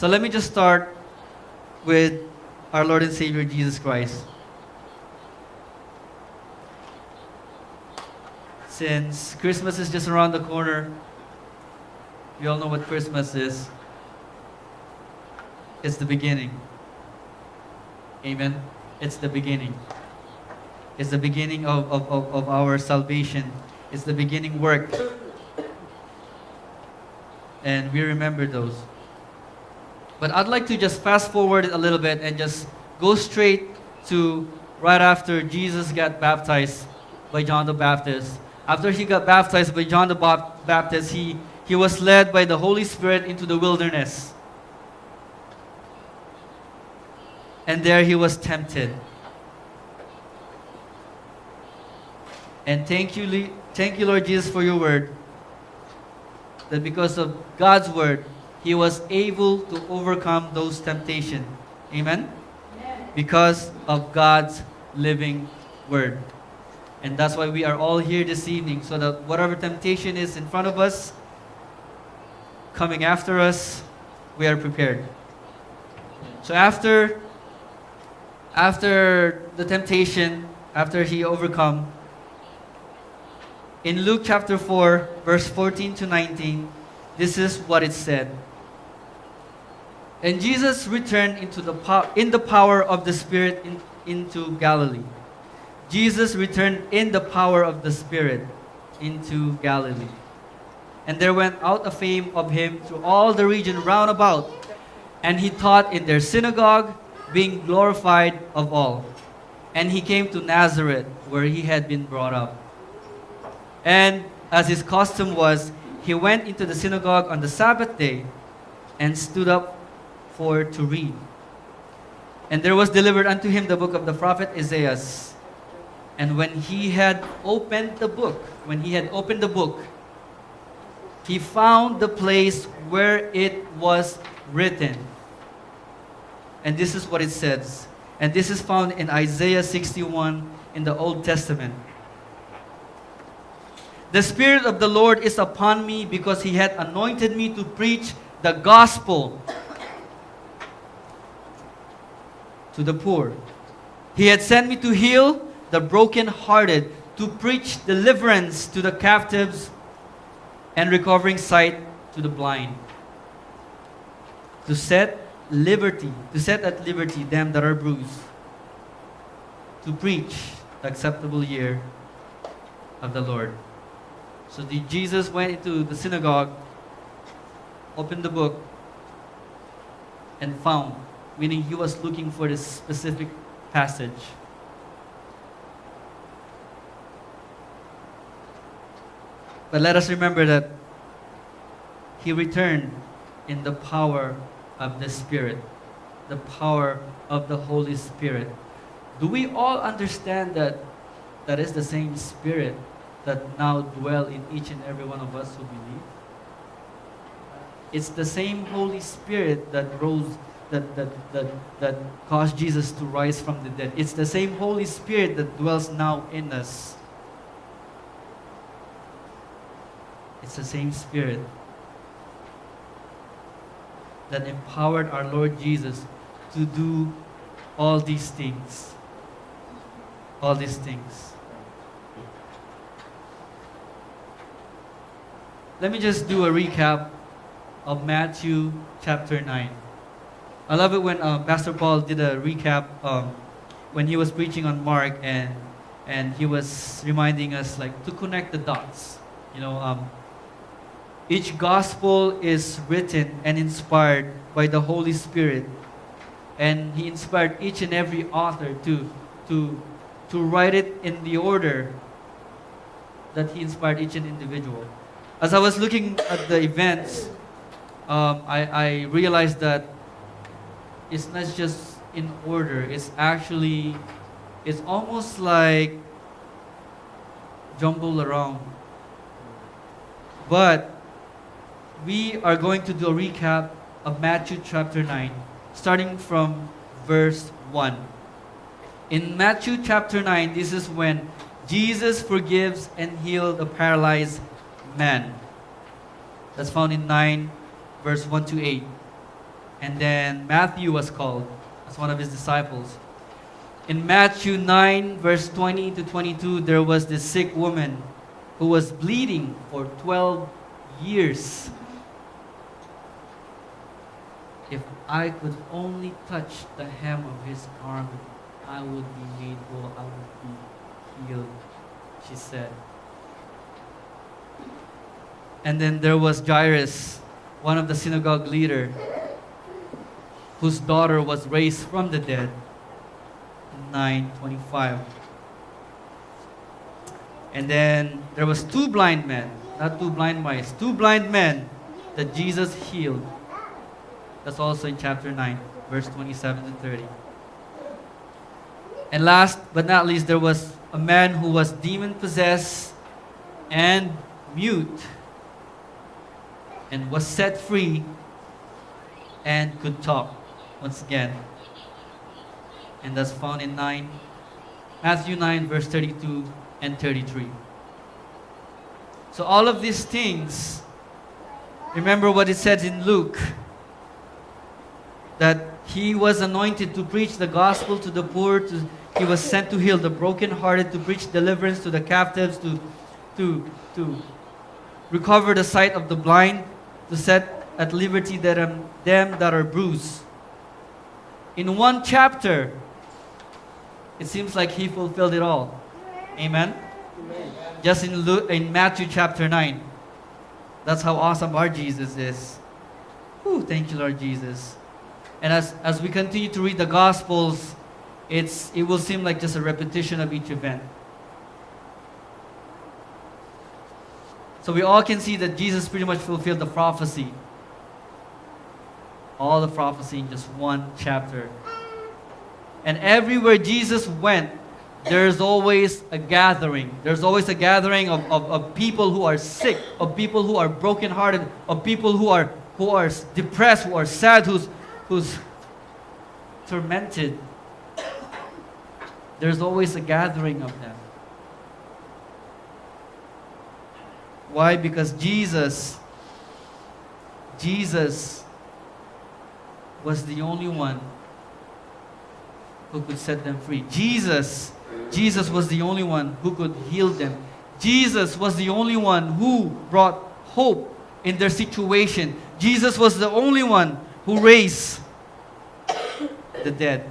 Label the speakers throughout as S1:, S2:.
S1: So let me just start with our Lord and Savior Jesus Christ. Since Christmas is just around the corner, we all know what Christmas is. It's the beginning. Amen. It's the beginning. It's the beginning of our salvation. It's the beginning work. And we remember those. But I'd like to just fast forward it a little bit and just go straight to right after Jesus got baptized by John the Baptist. After he got baptized by John the Baptist, he was led by the Holy Spirit into the wilderness. And there he was tempted. And thank you, Lord Jesus, for your word. That because of God's word, he was able to overcome those temptations. Amen? Because of God's living word. And that's why we are all here this evening, so that whatever temptation is in front of us, coming after us, we are prepared. So after the temptation, after he overcome, in Luke chapter 4, verse 14 to 19, this is what it said. And Jesus returned in the power of the Spirit into Galilee. Jesus returned in the power of the Spirit into Galilee. And there went out a fame of him through all the region round about. And he taught in their synagogue, being glorified of all. And he came to Nazareth, where he had been brought up. And as his custom was, he went into the synagogue on the Sabbath day and stood up to read. And there was delivered unto him the book of the prophet Isaiah. And when he had opened the book, he found the place where it was written. And this is what it says. And this is found in Isaiah 61 in the Old Testament. The Spirit of the Lord is upon me, because he hath anointed me to preach the gospel to the poor. He had sent me to heal the brokenhearted, to preach deliverance to the captives, and recovering sight to the blind, to set at liberty them that are bruised, to preach the acceptable year of the Lord. So Jesus went into the synagogue, opened the book, and found, meaning he was looking for this specific passage. But let us remember that he returned in the power of the Spirit, the power of the Holy Spirit. Do we all understand that that is the same Spirit that now dwell in each and every one of us who believe? It's the same Holy Spirit that rose, that caused Jesus to rise from the dead. It's the same Holy Spirit that dwells now in us. It's the same Spirit that empowered our Lord Jesus to do all these things. All these things. Let me just do a recap of Matthew chapter 9. I love it when Pastor Paul did a recap when he was preaching on Mark, and he was reminding us like to connect the dots. Each gospel is written and inspired by the Holy Spirit, and he inspired each and every author to write it in the order that he inspired each and individual. As I was looking at the events, I realized that it's not just in order. It's almost like jumbled around. But we are going to do a recap of Matthew chapter 9, starting from verse 1. In Matthew chapter 9, this is when Jesus forgives and heals the paralyzed man. That's found in 9, verse 1 to 8. And then Matthew was called as one of his disciples. In Matthew 9, verse 20 to 22, there was this sick woman who was bleeding for 12 years. If I could only touch the hem of his garment, I would be made whole, I would be healed, she said. And then there was Jairus, one of the synagogue leader, whose daughter was raised from the dead. 9:25. And then there was two blind men, not two blind mice, two blind men that Jesus healed. That's also in chapter 9, verse 27 to 30. And last but not least, there was a man who was demon-possessed and mute and was set free and could talk once again. And that's found in Matthew 9, verse 32 and 33. So all of these things, remember what it says in Luke, that he was anointed to preach the gospel to the poor, he was sent to heal the brokenhearted, to preach deliverance to the captives, to recover the sight of the blind, to set at liberty them that are bruised. In one chapter, it seems like he fulfilled it all. Amen?
S2: Amen.
S1: Just in Matthew chapter 9. That's how awesome our Jesus is. Whew, thank you, Lord Jesus. And as we continue to read the Gospels, it will seem like just a repetition of each event. So we all can see that Jesus pretty much fulfilled the prophecy. All the prophecy in just one chapter. And everywhere Jesus went, there's always a gathering. There's always a gathering of people who are sick, of people who are brokenhearted, of people who are depressed, who are sad, who's tormented. There's always a gathering of them. Why? Because Jesus was the only one who could set them free. Jesus was the only one who could heal them. Jesus was the only one who brought hope in their situation. Jesus was the only one who raised the dead.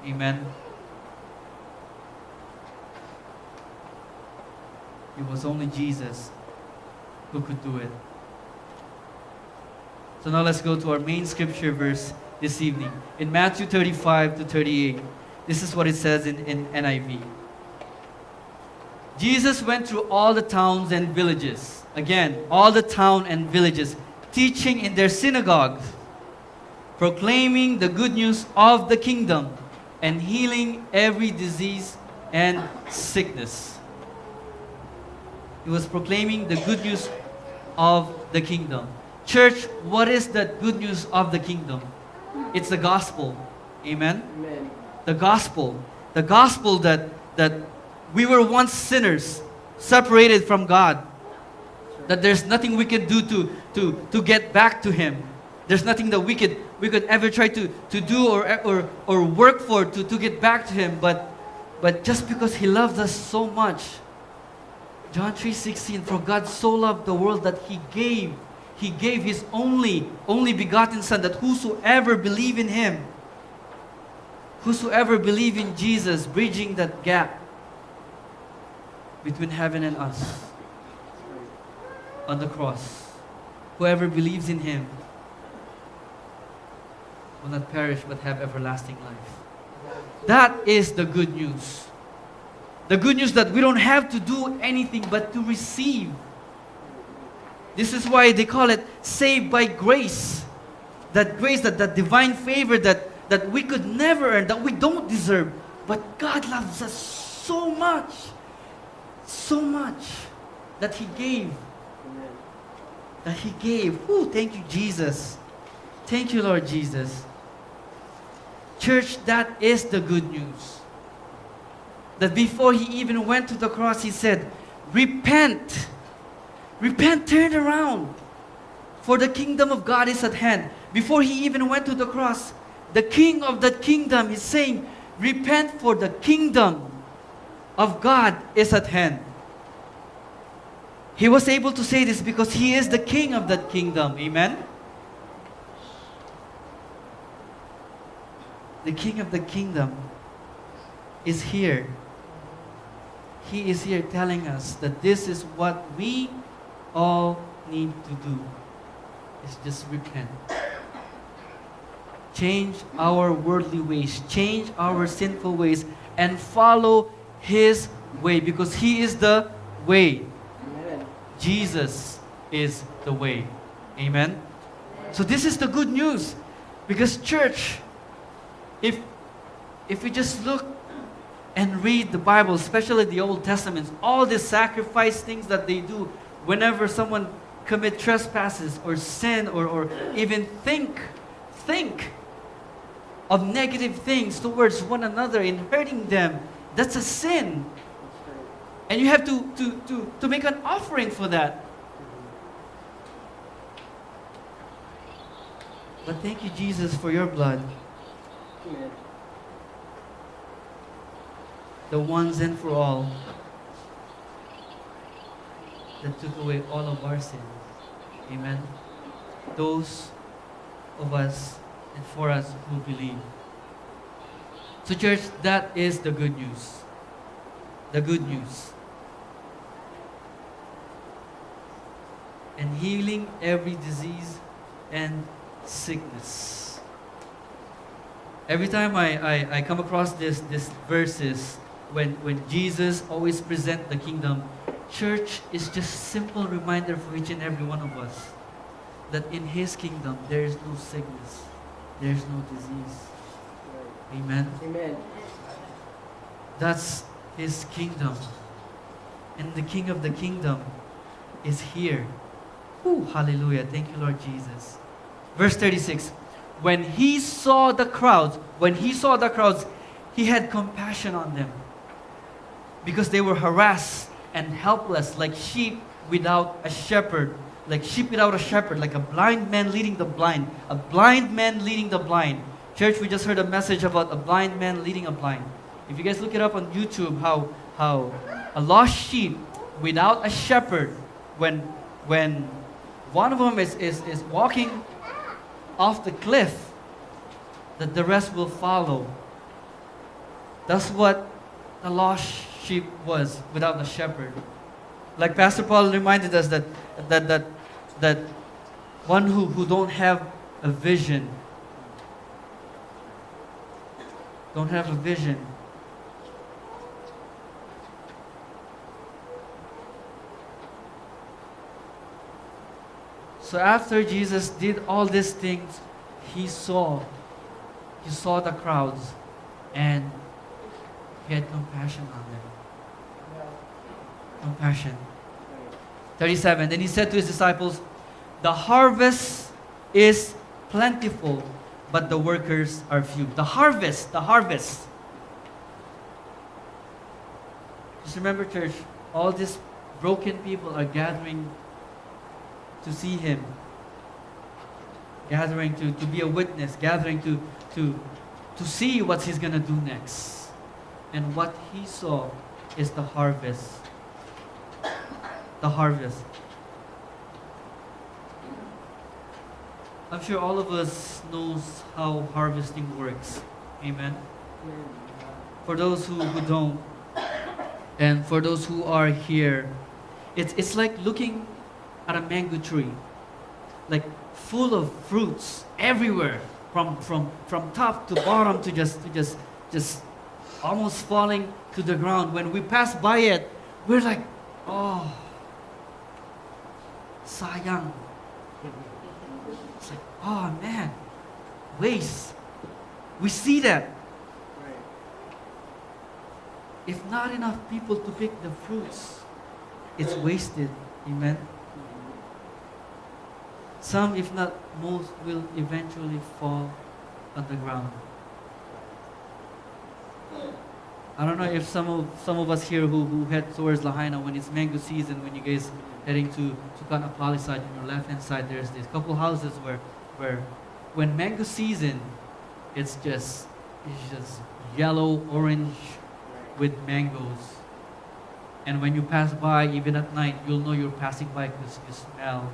S1: Amen. It was only Jesus who could do it. So now let's go to our main scripture verse this evening. In Matthew 35 to 38, this is what it says in NIV. Jesus went through all the towns and villages. Again, all the town and villages, teaching in their synagogues, proclaiming the good news of the kingdom, and healing every disease and sickness. He was proclaiming the good news of the kingdom. Church, what is that good news of the kingdom? It's the gospel. Amen?
S2: Amen.
S1: The gospel. The gospel that we were once sinners, separated from God. That there's nothing we could do to get back to Him. There's nothing that we could ever try to do or work for to get back to Him. But just because He loves us so much. John 3:16, for God so loved the world that He gave His only begotten Son, that whosoever believe in Him, whosoever believe in Jesus, bridging that gap between heaven and us on the cross. Whoever believes in Him will not perish but have everlasting life. That is the good news. The good news that we don't have to do anything but to receive. This is why they call it saved by grace. That grace, that divine favor that we could never earn, that we don't deserve. But God loves us so much, that He gave. That He gave. Ooh, thank you, Jesus. Thank you, Lord Jesus. Church, that is the good news. That before He even went to the cross, He said, repent. Repent, turn around. For the kingdom of God is at hand. Before he even went to the cross, the king of that kingdom is saying, repent, for the kingdom of God is at hand. He was able to say this because he is the king of that kingdom. Amen? The king of the kingdom is here. He is here telling us that this is what we all need to do. Is just repent. Change our worldly ways, change our sinful ways, and follow His way, because He is the way.
S2: Amen.
S1: Jesus is the way. Amen? So this is the good news. Because church, if we just look and read the Bible, especially the Old Testament, all the sacrifice things that they do whenever someone commit trespasses or sin or even think of negative things towards one another and hurting them, that's a sin. And you have to make an offering for that. But thank you, Jesus, for your blood.
S2: Amen.
S1: The once and for all that took away all of our sins. Amen. Those of us and for us who believe. So church, that is the good news. The good news. And healing every disease and sickness. Every time I come across this verses, when Jesus always present the kingdom, church is just simple reminder for each and every one of us that in His kingdom there is no sickness, there is no disease. Amen.
S2: Amen.
S1: That's His kingdom, and the King of the kingdom is here. Ooh, hallelujah! Thank you, Lord Jesus. Verse 36. When He saw the crowds, He had compassion on them, because they were harassed and helpless, like sheep without a shepherd. Like sheep without a shepherd, like a blind man leading the blind. A blind man leading the blind. Church, we just heard a message about a blind man leading a blind. If you guys look it up on YouTube, how a lost sheep without a shepherd, when one of them is walking off the cliff, that the rest will follow. That's what the lost sheep was without the shepherd. Like Pastor Paul reminded us that one who don't have a vision, So after Jesus did all these things, He saw the crowds, and He had compassion on them. Compassion. 37. Then He said to His disciples, the harvest is plentiful, but the workers are few. The harvest. Just remember, church, all these broken people are gathering to see Him. Gathering to be a witness. Gathering to see what He's going to do next. And what He saw is the harvest. The harvest. I'm sure all of us knows how harvesting works. Amen. For those who don't, and for those who are here, it's like looking at a mango tree, like full of fruits everywhere, from top to bottom, to just almost falling to the ground. When we pass by it, we're like, oh, sayang. It's like, oh man, waste. We see that. If not enough people to pick the fruits, it's wasted. Amen. Some, if not most, will eventually fall on the ground. I don't know if some of us here who head towards Lahaina when it's mango season, when you guys heading to Kanapali side, on your left hand side, there's these couple houses where when mango season, it's just yellow, orange with mangoes. And when you pass by, even at night, you'll know you're passing by because you smell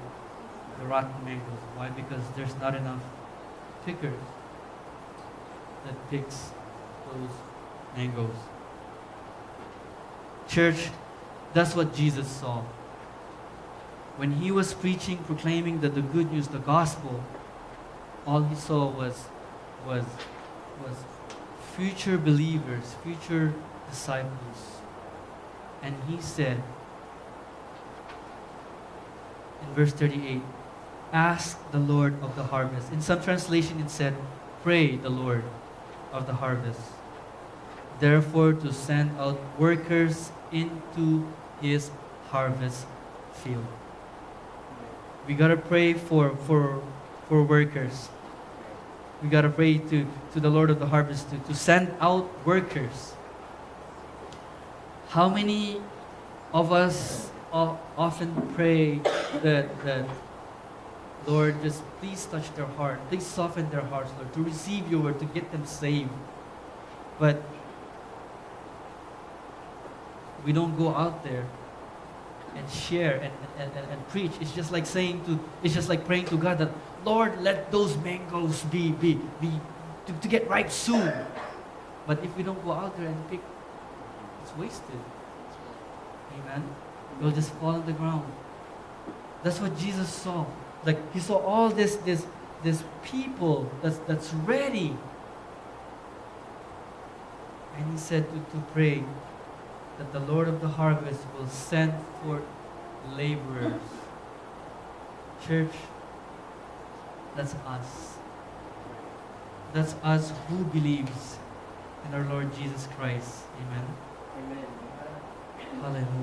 S1: the rotten mangoes. Why? Because there's not enough pickers that picks those mangoes. Church, that's what Jesus saw. When he was preaching, proclaiming the good news, the gospel, all he saw was future believers, future disciples. And he said in verse 38, ask the Lord of the harvest. In some translation it said, pray the Lord of the harvest, therefore to send out workers into his harvest field. We gotta pray for workers. We gotta pray to the Lord of the harvest to send out workers. How many of us often pray that Lord, just please touch their heart, please soften their hearts, Lord, to receive your word, to get them saved. But we don't go out there and share and preach. It's just like praying to God that, Lord, let those mangoes be to get ripe soon. But if we don't go out there and pick, it's wasted. Amen. It'll just fall on the ground. That's what Jesus saw. Like he saw all this people that's ready. And he said to pray that the Lord of the harvest will send forth laborers. Church, that's us. That's us who believes in our Lord Jesus Christ. Amen.
S2: Amen.
S1: Hallelujah.